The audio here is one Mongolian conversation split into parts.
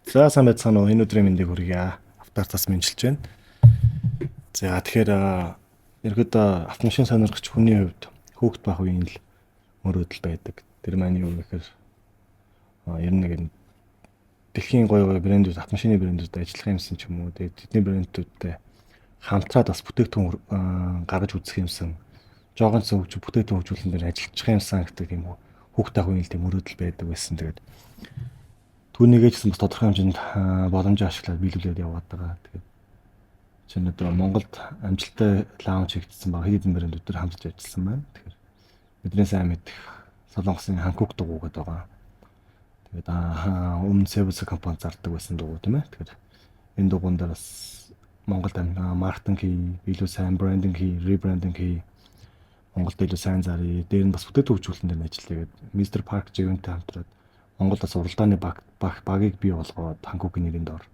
За сайн байцгаана уу? Энэ өдрийн мэндийг хүргье. Автартаас мэнчилж байна. За тэгэхээр ерөөдөө автомашин сонирхогч хүний хувьд хүүхэд байх үеийн л мөрөөдөл байдаг. Тэр маань юу гэхээр ер нь нэг юм дэлхийн гоё гоё брэндүүд, автомашины брэндүүд ажиллах юмсан ч юм уу. Тэгээд тэдний брэндүүдтэй хамтраад бас бүтээгдэхүүн гаргаж үзэх юмсан. Жогоон цөм хөгжиж бүтээгдэхүүн хөгжүүлэлт дээр ажиллах юмсан гэдэг тийм хүүхэд байх үеийн л тийм мөрөөдөл байдаг байсан. Тэгээд түүнийгээ ч гэсэн бас тодорхой хэмжээнд боломжийг ашиглаад биелүүлээд яваад байгаа. Тэгээд чинь одоо Монголд амжилттай лаунч хийгдсэн баг хэдэн брэндүүд төр хамтарч ажилласан байна. Тэгэхээр бидний сайн мэдих Солонгосын Hankook дугуй гэдэг байгаа. Тэгээд өмнө Sebusa компани зардаг байсан дугуй тийм ээ. Тэгэхээр энэ дугуйн дээр бас Монголд маркетинг хий, илүү сайн брендинг хий, ребрендинг хий, Монголд илүү сайн зарыг. Дээр нь бас бүтээгдэхүүн хөгжүүлэлтэн дээр ажиллая гэдэг Mr. Park Живэнтэй хамтраад Монголд бас уралдааны багийг бий болгоод Hankook-ийн нэрийн доор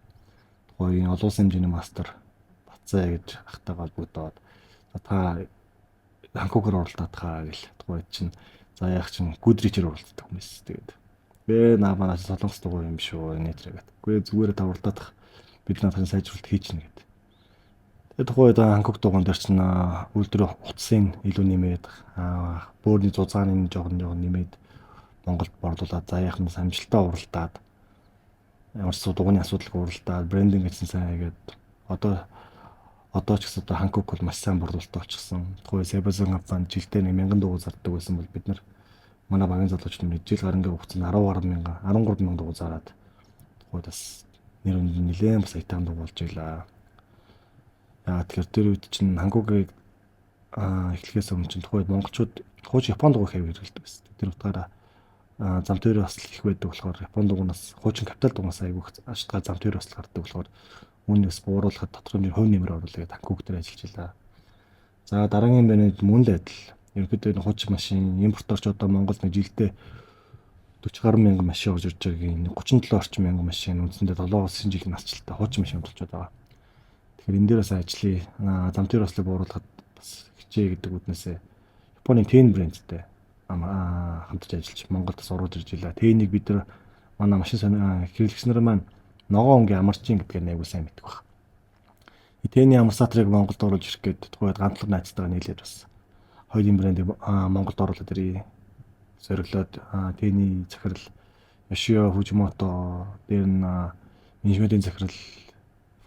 тухайн олон улсын хэмжээний мастер Бацаа гэж ахтайгаа холбогдоод та Hankook-оор уралдаад хаа гэл тухайн чинь за яах чинь Goodrich-ээр уралддаг хүмүүс. Тэгээд бэ намаа солонгос дугуй юм шүү нэтрэгээд. Үгүй зүгээр та уралдаах бид надад сайжруулалт хийчихнэ гэдэг. Тэгээд тухайн үед Hankook дугуйн дээр чинь үйлдвэр утсын илүү нэмээд бөөрийн зузааны жоохон нэмээд Монголд борлуулаад за яах нь амжилттай уралдаад ямар ч дугуйны асуудалгүй уралдаад брендинг гэсэн сайн хийгээд одоо ч гэсэн одоо Hankook бол маш сайн борлуулалттай болчихсон. Тухайн Sebusa компани жилдээ 1000 дугуй зардаг байсан бол бид нар манай багийн залуучууд нэг жил гарангийн хугацаанд 13,000 дугуй зараад тухайд бас нэр өнд нь нэлээд бас айтаан дугуй болж илаа. Тэгэхээр тэр үед чинь Hankook-ыг эхлэхээс өмнө чинь тухайд монголчууд хууч Япон дугуй хэв хэрэглэдэг байсан. Тэр утгаараа зам төвөр бас их байдаг болохоор Япон дугуйнаас хуучин капитал дугуйнаас айгүйх ашигтай зам төвөр бас гардаг болохоор үүнээс бууруулахад тодорхой хувь нэмэр оруулаад Hankook дээр ажиллаж илаа. За дараагийн брэнд мөн л адил. Ерөнхийдөө хуучин машин импорторч одоо Монголд нэг жилдээ 40 гаруй мянган машин орж ирж байгааг 37 орчим мянган машин үндсэндээ 7 улсын жилийн насжилттай хуучин машин болчиход байгаа. Тэгэхээр энэ дээр бас ажиллая. Зам төвөр ослыг бууруулахад бас хичээ гэдэг үднээсээ Японы Ten брэндтэй хамтарч ажиллаж Монголд бас оруулж ирж илаа. Тэнийг бид нар манай машин хэрэглэгчнэр маань ногоон өнгийн амарчин гэдгээр айгуу сайн мэддэг баг. Тэний амарсаатрыг Монголд оруулж ирэх гээд тухайд ганцлог найзтайгаа нийлээд бас хоёрын брэндийг Монголд оруулаад ирээ. Зориглоод тэний захирал Yoshio Fujimoto, дээр нь менежментийн захирал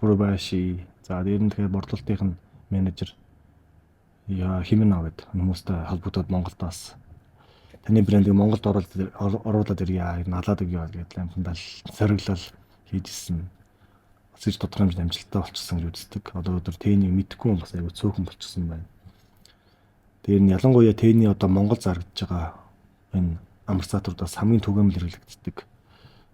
Furubayashi, за дээр нь тэгэхээр борлуулалтын менежер Химино гэдэг хүмүүстэй холбогдоод Монголдоос таны брэндийг Монголд оруулаад ирье. Налаад өгье гэдэг амтандаа зориглол хийжсэн. Бас их тодорхой хэмжээнд амжилттай болчихсон гэж үздэг. Одоо өдөр тэнийг мэдхгүй бас аягүй цөөхөн болчихсон байна. Тэр нь ялангуяа тэний одоо Монгол зарагдж байгаа энэ амарсаатруудаас хамгийн түгээмэл хэрэглэгддэг.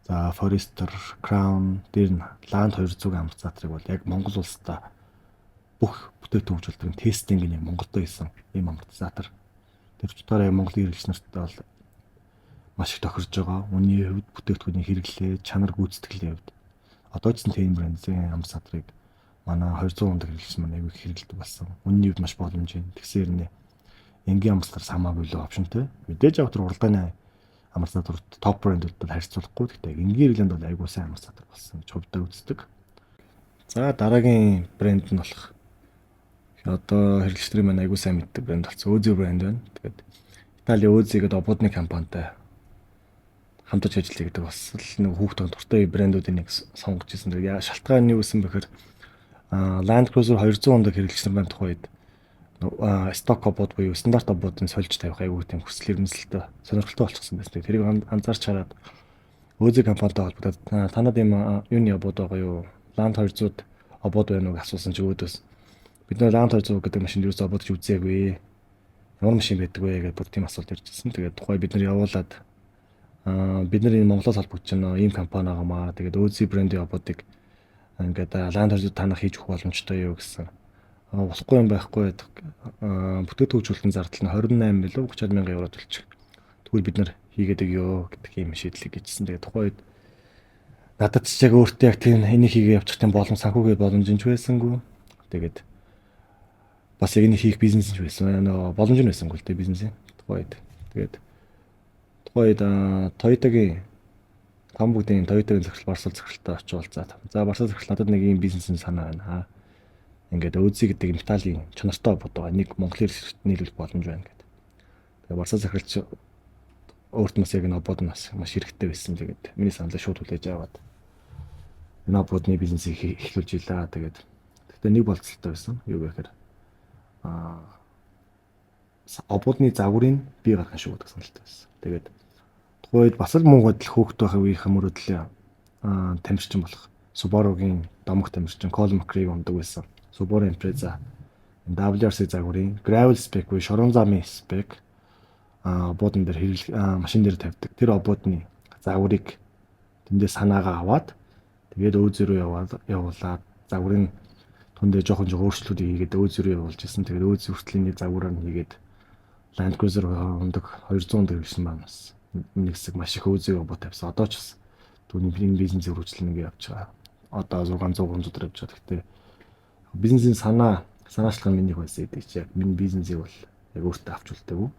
За Forester, Crown, дээр нь Land 200 амарсаатрыг бол яг Монгол улстай бүх бүтээгдэхүүн хөгжүүлэлтийн тестинг нэг Монголдо хийсэн ийм амарсаатар. Тэр утгаараа Монголын хэрэглэгч нартай бол маш их тохирж байгаа. Үүний хувьд бүтээгдэхүүний хэрэглээ, чанар гүйцэтгэлийн хувьд одоо ч тийм брендийн амарсаатрыг манай 200 хүнд хэрэглэгч маань аягүй хэрэглэдэг болсон. Үнэний хувьд маш боломжтой. Тэгсээр нэ энгийн амарсаатраас хамаагүй л опшнтэй. Мэдээж авах тэр уралдааны амарсаатрууд топ брэндүүдтэй харьцуулахгүй. Гэхдээ энгийн хэрэглээнд бол аягүй сайн амарсаатар болсон гэж хувьдаа үздэг. За дараагийн брэнд нь болох одоо хэрэглэгчдийн маань аягүй сайн мэддэг брэнд болсон. Uzi брэнд байна. Тэгээд Италийн Uzi гэдэг ободны компанитай хамтарч ажиллая гэдэг бас нэг хүүхдийн дуртай брэндүүдийн нэг сонгож ирсэн. Тэгээд шалтгаан нь юу гэсэн бэхээр Land Cruiser 200 хондог хэрэглэгчнэр маань тухайд сток обод буюу стандарт ободыг сольж тавих аягүй тийм хүсэл эрмэлзэлтэй сонирхолтой болчихсон байсан. Тэрийг анзаарч хараад Uzi компанитай холбогдоод танад ийм юуны обод байгаа юу? Land 200 обод байна уу гэж асуусан чи өөдөөс бид нэр Land 200 гэдэг машинд юус обод гэж үзээгүй. Ямар машин байдаг вэ гэж бүр тийм асуулт иржсэн. Тэгээд тухай бид нар явуулаад бид нар энэ Монголоос холбогдож байна ийм компани байгаамаа. Тэгээд Uzi брендийн ободыг ингээд Land 200 танах хийж өгөх боломжтой юу гэсэн. Болохгүй юм байхгүй. Бүтээгдэхүүн хөгжүүлэлтийн зардал нь 28 билүү 30,000 евро төлчих. Тэгвэл бид нар хийгээд өгөө гэдэг ийм шийдлийг хийжсэн. Тэгээд тухайн үед надад ч яг өөртөө яг тийм энийг хийгээ явуучих тийм боломж санхүүгийн боломжинч байсангүй. Тэгээд бас яг энийг хийх бизнес ч байсан. Боломж нь байсангүй л дээ бизнесийн тухайн үед. Тэгээд тухайн үед Toyota-гийн том бүгдийн Toyota-гийн захирал Борсол захиралтай очиулзаад. За Борсол захирал надад нэг юм бизнесийн санаа байна. Ингээд өөзий гэдэг металлын чанартай обод байгаа. Нэг Монголын нийлүүлэх боломж байна гэдэг. Тэгээ Борсол захиралч өөрт нь яг энэ обод нас маш хэрэгтэй байсан л гэдэг. Миний саналаа шууд хүлээж аваад энэ ободны бизнесийг эхлүүлж илаа. Тэгээд гэхдээ нэг болцолтой байсан. Юу гэхээр ободны загварыг би гаргах шүү гэдэг саналтай байсан. Тэгээд тухайд бас л муу байдал хөөхт байх үеийнхэн мөрөдлөө тамирчин болох Subaru-гийн домог тамирчин Colin McRae ундаг байсан. Subaru Impreza WRC загварын gravel spec буюу шорон замын spec ободон дээр хэрэглэх машин дээр тавьдаг. Тэр ободны загварыг тэндээ санаагаа аваад тэгээд өөзөө явуулаад загварын түндээ жоохон өөрчлөлтүүд хийгээд өөзөө явуулж ирсэн. Тэгээд өөзөө хүртлийн загвараар хийгээд Land Cruiser ундаг 200 гэсэн байна бас. Нэг хэсэг маш их өөзөө обод тавьсан. Одоо ч бас түүний бизнесийн хөгжил нэг явж байгаа. Одоо 600 300 явж байгаа. Гэхдээ бизнесийн санаачлах миний байсан гэдэг чи яг миний бизнесийг бол яг өөртөө авч үлдээв.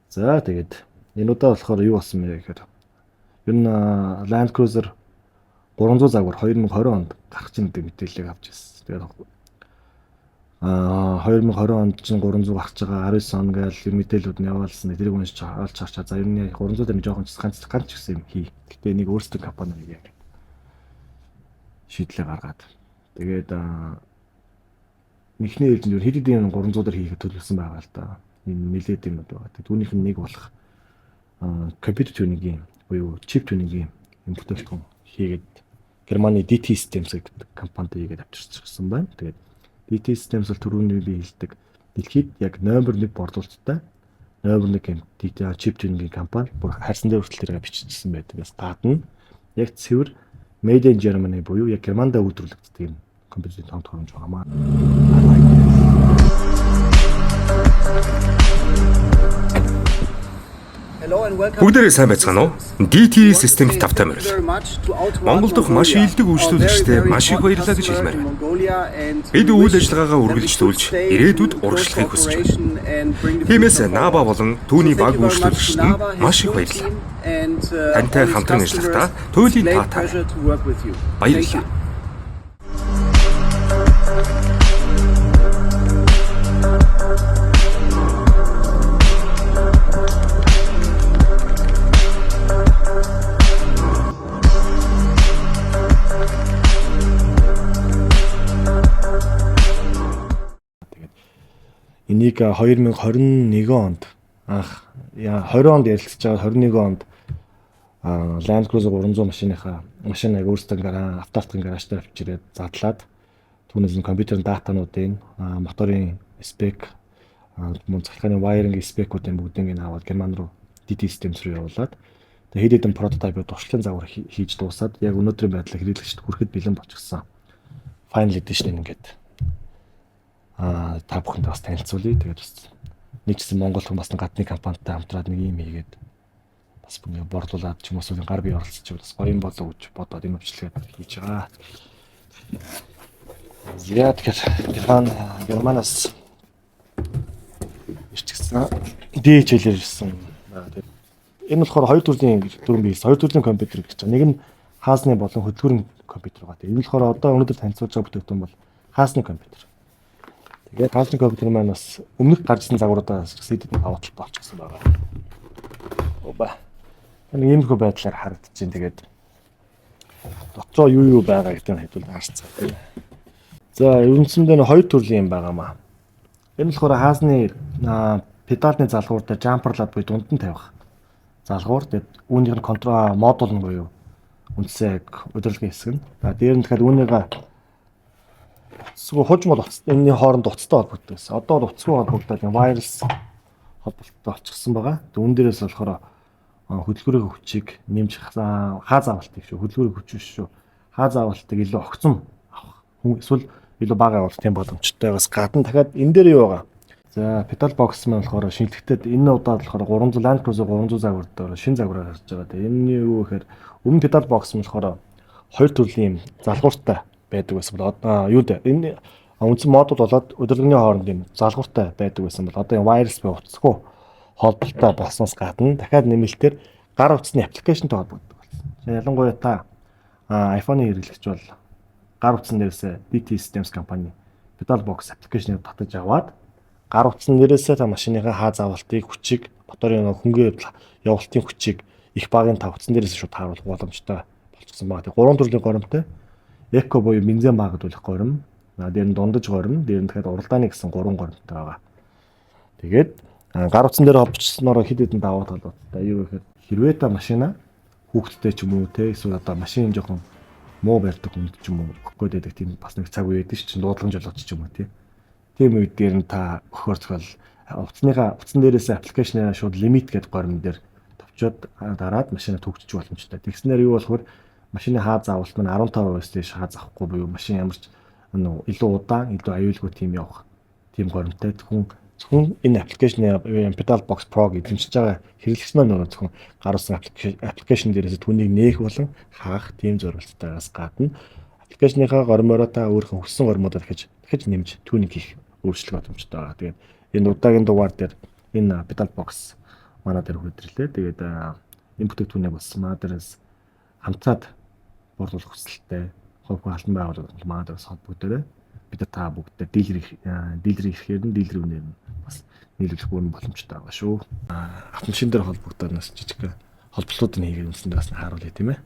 За тэгээд энэ удаа болохоор юу болсон бэ гэхээр ер нь Land Cruiser 300 загвар 2020 онд гарах чинь гэдэг мэдээллийг авч ирсэн. Тэгээд 2020 онд чинь 300 гарч байгаа 19 он гээл ер мэдээлүүд нь яваалсан. Тэрийг уншиж олж харчаа. За ер нь 300 дээр жоохон ганц гэсэн юм хий. Гэтэ нэг өөрсдөө компани нэг яг шийдлээ гаргаад. Тэгээд эхний ээлжинд хэдийн 300 дээр хийхэд төлөвлөсөн байгаа л да. Энэ нэлээд юмуд байгаа. Түүнийх нь нэг болох компьютер тюнингийн буюу чип тюнингийн бүтээгдэхүүн хийгээд Германы DT Systems гэдэг компанид хийгээд авчирсан байна. Тэгээд DT Systems бол түрүүний би хэлдэг дэлхийд яг номер 1 борлуулалттай номер 1 DT чип тюнингийн компани бүр хайрсан дээр хүртэл тэргээ биччихсэн байдаг. Гадна яг цэвэр Made in Germany буюу яг Германд үйлдвэрлэгддэг юм компьютерийн том тохиромж байгаамаа. Бүгдээрээ сайн байцгаана уу? DT Systems тавтай мөрөл. Монгол дахь маш ийдэг үйлчлүүлэгчтэй маш их баярлалаа гэж хэлмээр байна. Бид үйл ажиллагаагаа үргэлжлүүлж ирээдүйд урагшлахыг хүсэж байна. Тиймээс Наба болон түүний баг үйлчлүүлэгчид нь маш их баярлалаа. Тантай хамтран ажиллахдаа туйлын таатай. Баярлалаа. Энийг 2021 онд 20 онд ярилцж байгаа 21 онд Land Cruiser 300 машиныг өөрсдөө автоматын гаражтай авчирээд задлаад түүнээс нь компьютерийн датануудын моторын спек мөн цахилгааны wiring спекүүдийн бүгдийг нь аваад Герман руу DT Systems руу явуулаад тэгээд хэд хэдэн прототипыг туршлагын загвар хийж дуусаад яг өнөөдрийн байдлаар хэрэглэгчд хүрэхэд бэлэн болчихсон. Final edition ингээд та бүхэнд бас танилцуулъя. Тэгээд бас нэг ч Монгол хүн бас гадны компанитай хамтраад нэг юм хийгээд бас бүгд борлуулад ч юм уу гар бие оролцож бас гоё юм болов гэж бодоод энэ өвчлөгээд хийж байгаа. Яа тэгэхээр Германаас ирчихсэн. DHL-ээр ирсэн. Энэ болохоор хоёр төрлийн бий. Хоёр төрлийн компьютер гэж байна. Нэг нь хаасны болон хөдөлгүүрийн компьютер байгаа. Энэ болохоор одоо өнөөдөр танилцуулж байгаа бүтээгдэхүүн бол хаасны компьютер. Тэгээд хаасны компьютер маань бас өмнөх гарчсан загваруудаас сэдэд давааталтай болчихсон байгаа. Оба. Энэ иймэрхүү байдлаар харагдаж байна. Тэгээд дотроо юу байгаа гэдэг нь хэдүүл харцгаа. За, ерөнхийдөө хоёр төрлийн юм байгаамаа. Энэ болохоор хаасны педальны залгуур дээр jumper-лаад буюу дунд нь тавих залгуур. Тэгээд үүнийг нь контрол модуль нь буюу үндсээ яг удирдлагын хэсэг нь. Дээр нь тэгэхээр үүнийг хожмол энэний хооронд утастай холбогддог гэсэн. Одоо утасгүй холбогдоод wireless холболттой болчихсон байгаа. Үүн дээрээс болохоор хөдөлгөөрийн хүчийг нэмж хаа заавалтыг шүү. Хөдөлгөөрийн хүч биш шүү. Хаа заавалтыг илүү огцом авах. Эсвэл илүү бага авах тийм боломжтойгоос гадна дахиад энэ дээр юу байгаа? За, pedal box маань болохоор шинэлэгтээд энэ удаад болохоор 300 Land Cruiser 300 загвар дээр шинэ загвараар харж байгаа. Тэгээ энэ юу гэхээр өмнө pedal box нь болохоор хоёр төрлийн залгууртай байдаг байсан бол одоо юу дээ энэ үндсэн модуль болоод удирдлагын хооронд юм залгууртай байдаг байсан бол одоо энэ wireless буюу утасгүй холболттой болсноос гадна дахиад нэмэлтээр гар утасны аппликейшнтэй холбогддог болсон. Ялангуяа та iPhone-ы хэрэглэгч бол гар утсан дээрээс DT Systems компани Pedal Box аппликейшнийг татаж аваад гар утсан дээрээс та машиныхаа хаа заавалтыг, хүчийг, моторын хөнгөн явалтын хүчийг их багын та утсан дээрээс шууд тааруулах боломжтой болчихсон байна. Тэгээ 3 төрлийн горимтой. Eco буюу бензин багадуулах горим, дээр нь дундаж горим, дээр нь дахиад уралдааны гэсэн 3 горимтой байгаа. Тэгээд гар утсан дээр холбогдсоноор хэд хэдэн даваа талуудтай. Юу гэхээр хэрвээ та машина хүүхдтэй ч юм уу те эсвэл одоо машин жоохон муу барьдаг хүнд ч юм уу өгөх гээд байдаг тийм бас нэг цаг үе байдаг чинь дуудлага жолооч ч юм уу тийм үед дээр нь та өгөхөр зөвхөн утсан дээрээс аппликейшнээ шууд лимит гэдэг горим дээр товчоод дараад машина төгсөж боломжтой. Тэгснээр юу болохоор машины хаа заавалт нь 15%-аас дээш хаа авахгүй буюу машин ямарч илүү удаан, илүү аюулгүй тийм явах тийм горимтой. Зөвхөн энэ аппликейшны Pedal Box Pro эзэмшиж байгаа хэрэглэгч маань зөвхөн гар утсан аппликейшн дээрээс түүнийг нээх болон хаах тийм зорилттойгоос гадна аппликейшныхаа горимороо та өөрийнхөө хүссэн горимудаа дахиж нэмж түүнийг хийх өөрчлөлт боломжтой байгаа. Тэгээд энэ удаагийн дугаар дээр энэ Pedal Box манай дээр хөтрлээ. Тэгээд энэ бүтээгдэхүүнийг бас манай дээрээс хамтаад борлуулах хүсэлтэй хувь хүн албан байгууллагууд манай дээрээс холбогдорой. Бид та бүгдээ дилер ирэхээр нь дилер үнээр нь бас нийлүүлэх бүрэн боломжтой байгаа шүү. Автомашин дээр холбогдоод нас жижиг холболтууд нь хийгээд үндсэндээ бас харуулъя тийм ээ.